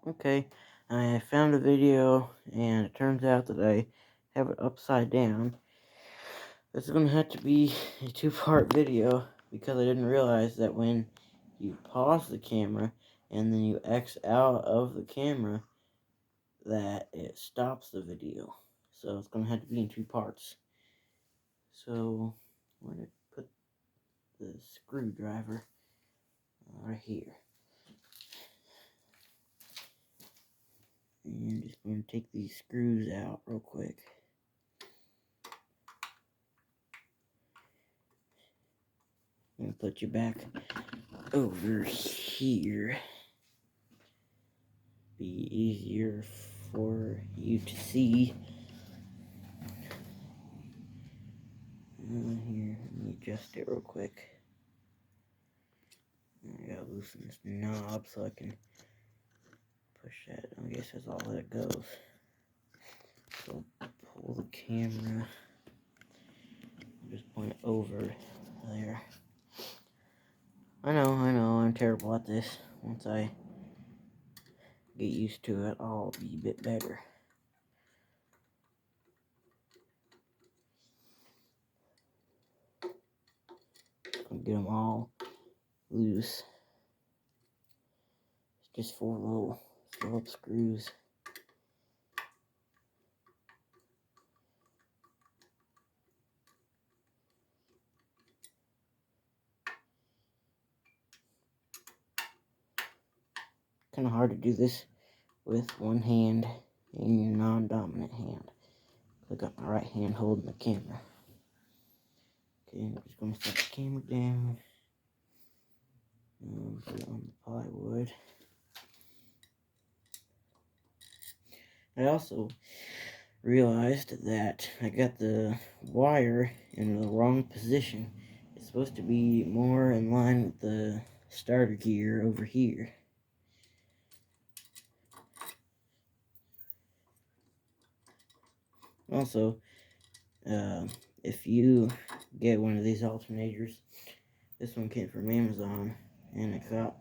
Okay, I found a video and it turns out that I have it upside down. It's going to have to be a two-part video because I didn't realize that when you pause the camera and then you X out of the camera that it stops the video. So it's going to have to be in two parts. So I'm going to put the screwdriver right here. And just going to take these screws out real quick. I'm going to put you back over here. Be easier for you to see. Here, let me adjust it real quick. I gotta loosen this knob so I can push that. I guess that's all that goes. So pull the camera. Just point it over there. I know, I'm terrible at this. Once I get used to it, I'll be a bit better. I'll get them all loose. It's just 4 little Phillips screws. Kind of hard to do this with one hand in your non-dominant hand. I got my right hand holding the camera. Okay, I'm just going to set the camera down and put it on the plywood. I also realized that I got the wire in the wrong position. It's supposed to be more in line with the starter gear over here. Also, if you get one of these alternators, this one came from Amazon, and it got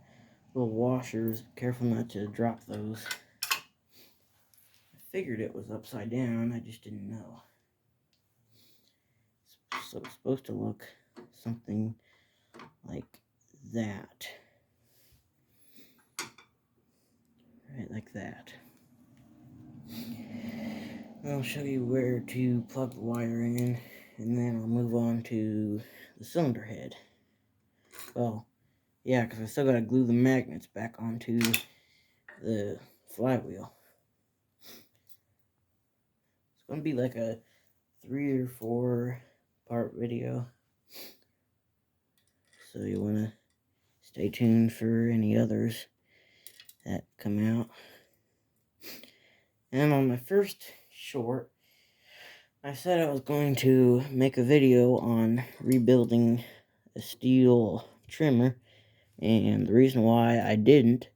little washers. Careful not to drop those. I figured it was upside down, I just didn't know. So it's supposed to look something like that. Right, like that. I'll show you where to plug the wire in, and then I'll move on to the cylinder head. Well, yeah, because I still gotta glue the magnets back onto the flywheel. It's gonna be like a 3 or 4 part video, so you wanna stay tuned for any others that come out. And on my first short, I said I was going to make a video on rebuilding a steel trimmer, and the reason why I didn't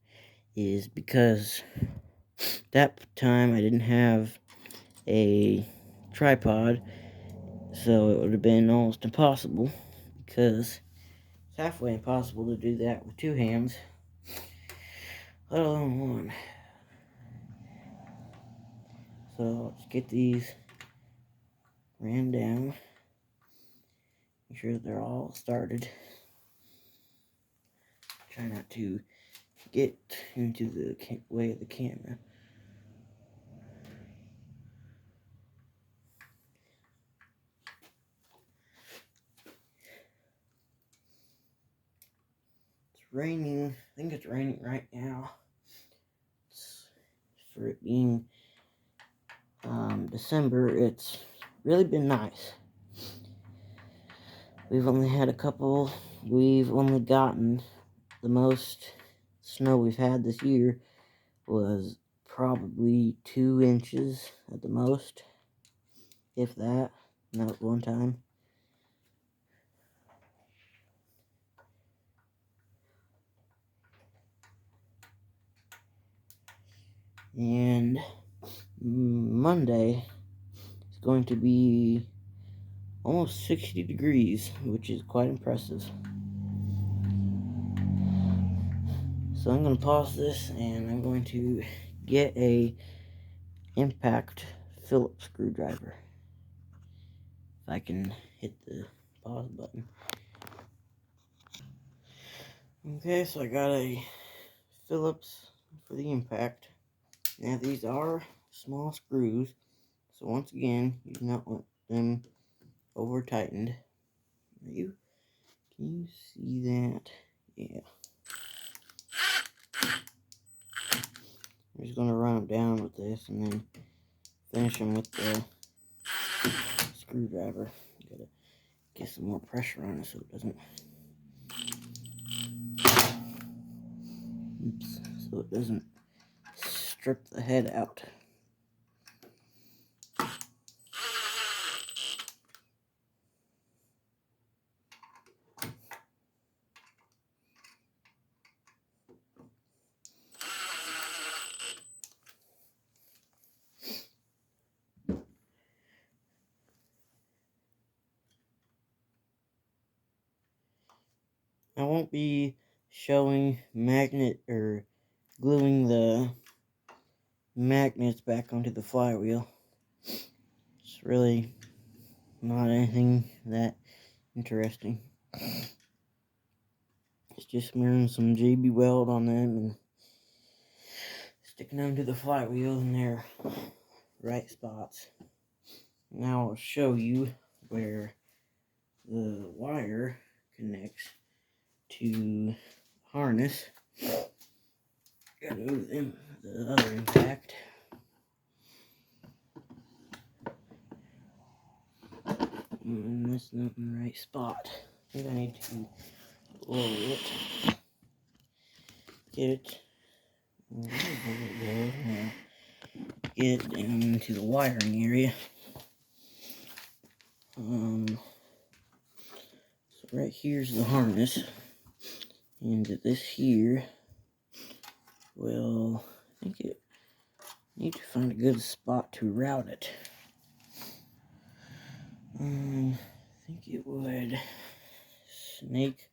is because that time I didn't have a tripod, so it would have been almost impossible, because it's halfway impossible to do that with 2 hands, let alone 1. So let's get these ran down, make sure that they're all started. Try not to get into the way of the camera. It's raining. I think it's raining right now. For it being December, it's really been nice. We've only had a couple. We've only gotten the most snow we've had this year was probably 2 inches at the most, if that. And that was one time. And Monday is going to be almost 60 degrees, which is quite impressive. So I'm going to pause this and I'm going to get a impact Phillips screwdriver. If I can hit the pause button. Okay, so I got a Phillips for the impact. Now these are small screws, so once again, you do not want them over tightened. Can you see that? Yeah. I'm just going to run them down with this and then finish them with the screwdriver. Gotta get some more pressure on it so it doesn't. Oops, so it doesn't strip the head out. I won't be showing magnet or gluing the magnets back onto the flywheel. It's really not anything that interesting. It's just smearing some JB Weld on them and sticking them to the flywheel in their right spots. Now I'll show you where the wire connects to the harness. Gotta move them, the other impact. And that's not in the right spot. I think I need to lower it. Get it. There we go. Now get it down into the wiring area. So right here's the harness. And this here, well, I think it need to find a good spot to route it. I think it would snake.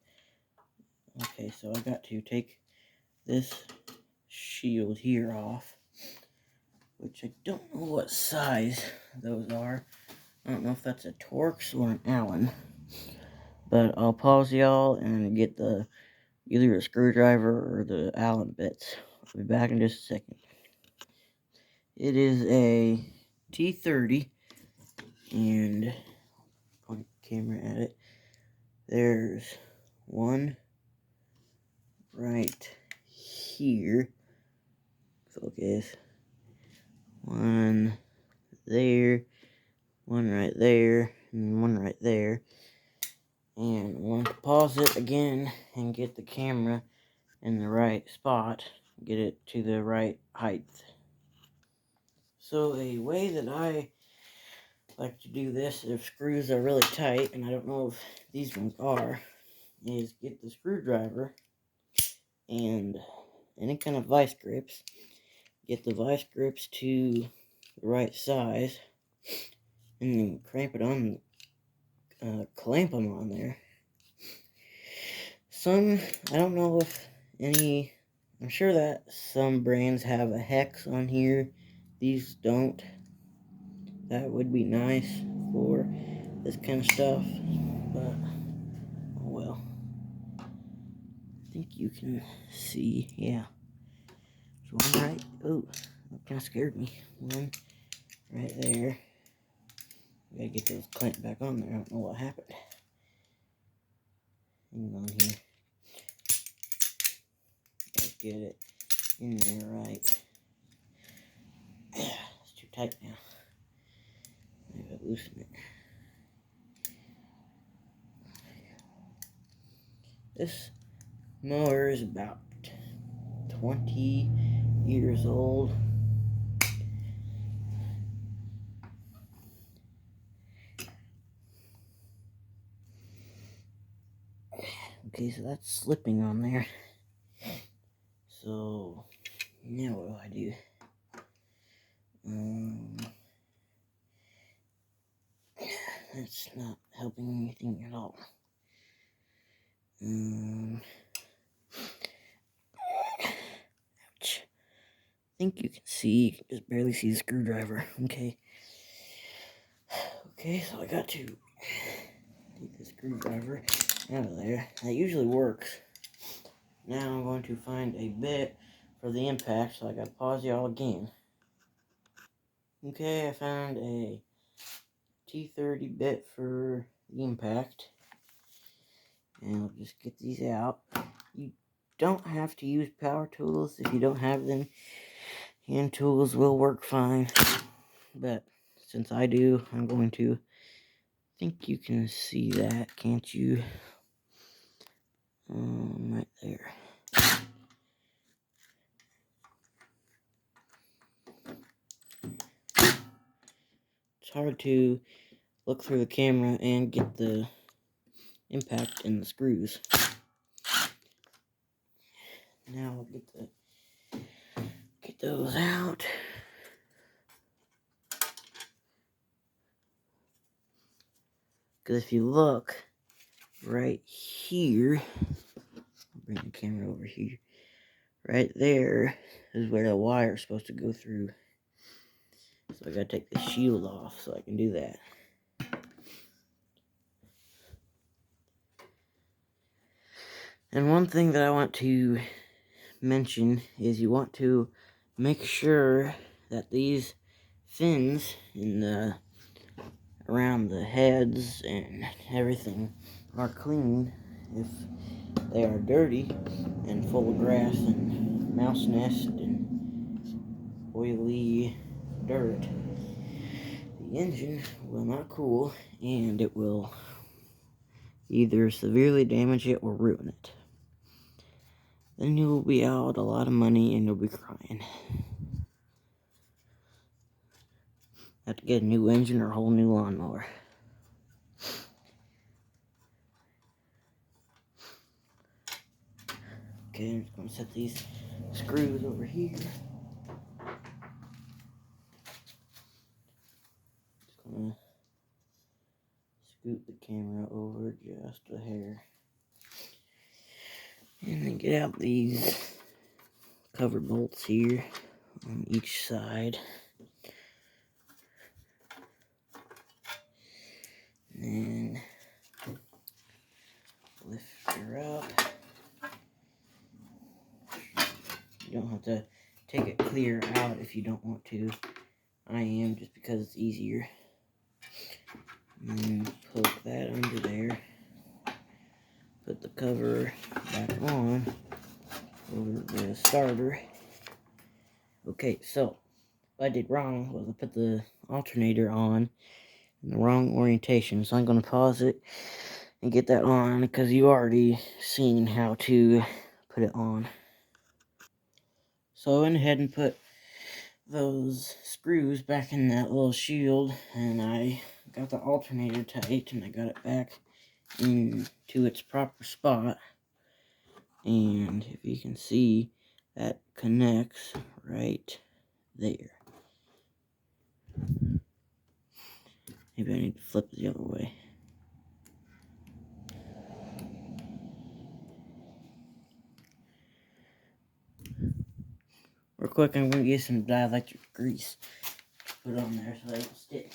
Okay, so I got to take this shield here off, which I don't know what size those are. I don't know if that's a Torx or an Allen, but I'll pause y'all and get the either a screwdriver or the Allen bits. I'll be back in just a second. It is a T30, and point the camera at it. There's one right here. Focus. One there, one right there, and one right there. And I want to pause it again and get the camera in the right spot, get it to the right height. So a way that I like to do this, if screws are really tight, and I don't know if these ones are, is get the screwdriver and any kind of vice grips. Get the vice grips to the right size, and then clamp them on there. Some, I don't know if any, I'm sure that some brands have a hex on here. These don't. That would be nice for this kind of stuff, but oh well. I think you can see, yeah. There's one right, oh, that kind of scared me. One right there. I gotta get those clamped back on there. I don't know what happened. Hang on here. Gotta get it in there right. It's too tight now. Maybe I'll loosen it. This mower is about 20 years old. Okay, so that's slipping on there. So now what do? That's not helping anything at all. think you can see, you can just barely see the screwdriver. Okay. Okay, so I got to take the screwdriver out of there. That usually works. Now I'm going to find a bit for the impact, so I gotta pause y'all again. Okay, I found a T30 bit for the impact. And I'll just get these out. You don't have to use power tools if you don't have them. Hand tools will work fine. But since I do, I'm going to. I think you can see that, can't you? Right there. It's hard to look through the camera and get the impact in the screws. Now I'll get those out. Because if you look right here, I'll bring the camera over here. Right there is where the wire is supposed to go through. So I gotta take the shield off so I can do that. And one thing that I want to mention is you want to make sure that these fins in the around the heads and everything are clean. If they are dirty and full of grass and mouse nest and oily dirt, the engine will not cool and it will either severely damage it or ruin it. Then you'll be out a lot of money and you'll be crying. Have to get a new engine or a whole new lawnmower. Okay, I'm just going to set these screws over here. Just going to scoot the camera over just a hair. And then get out these cover bolts here on each side. And then lift her up. You don't have to take it clear out if you don't want to. I am, just because it's easier. And then poke that under there. Put the cover back on over the starter. Okay, so what I did wrong was I put the alternator on in the wrong orientation. So I'm going to pause it and get that on because you already seen how to put it on. So I went ahead and put those screws back in that little shield, and I got the alternator tight and I got it back into its proper spot. And if you can see, that connects right there. Maybe I need to flip it the other way. Real quick, I'm going to get some dielectric grease to put on there so they don't stick.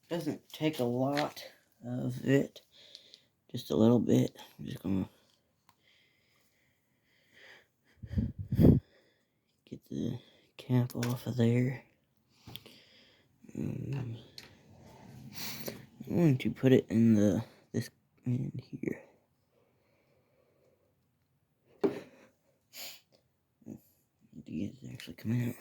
Doesn't take a lot of it, just a little bit. I'm just going to get the cap off of there. I'm going to put it in this in here. Need to get it actually coming out.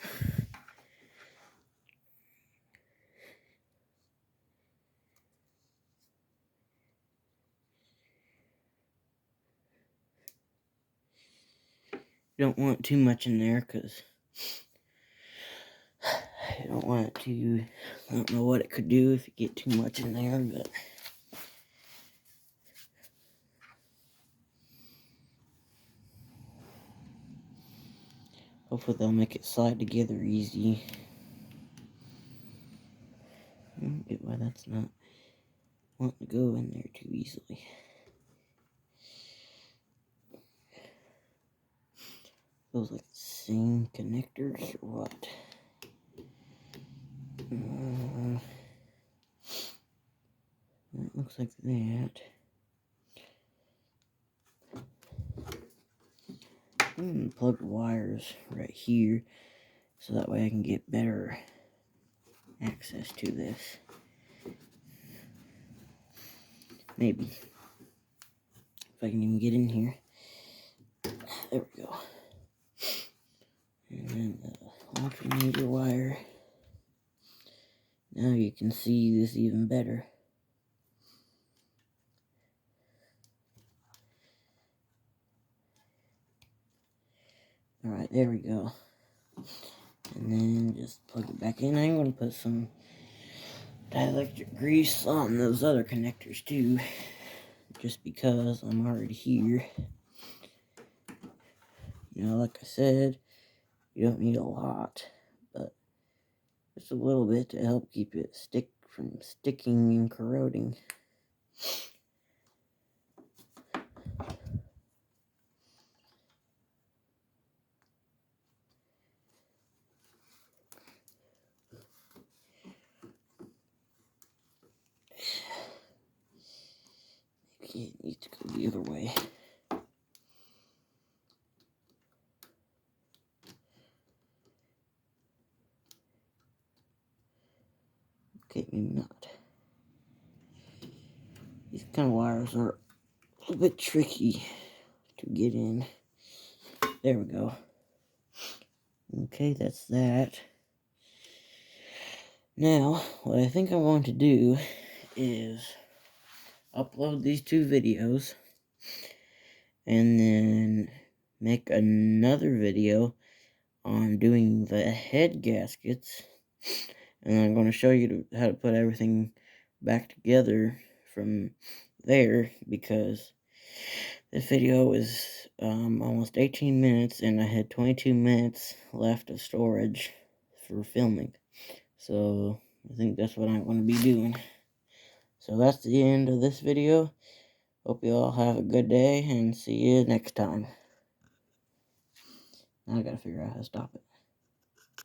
You don't want too much in there because I don't want it to. I don't know what it could do if you get too much in there, but Hopefully they'll make it slide together easy. I don't get why that's not wanting to go in there too easily. Those like the same connectors or what? It looks like that. I'm gonna plug the wires right here so that way I can get better access to this. Maybe. If I can even get in here. There we go. And then the alternator wire. Now you can see this even better. Alright, there we go. And then just plug it back in. I'm going to put some dielectric grease on those other connectors too. Just because I'm already here. You know, like I said, you don't need a lot. But just a little bit to help keep it from sticking and corroding. Maybe it needs to go the other way. Okay, maybe not. These kind of wires are a little bit tricky to get in. There we go. Okay, that's that. Now, what I think I'm going to do is upload these 2 videos and then make another video on doing the head gaskets, and I'm going to show you how to put everything back together from there, because this video is almost 18 minutes and I had 22 minutes left of storage for filming, so I think that's what I'm going to be doing. So that's the end of this video. Hope you all have a good day and see you next time. Now I gotta figure out how to stop it.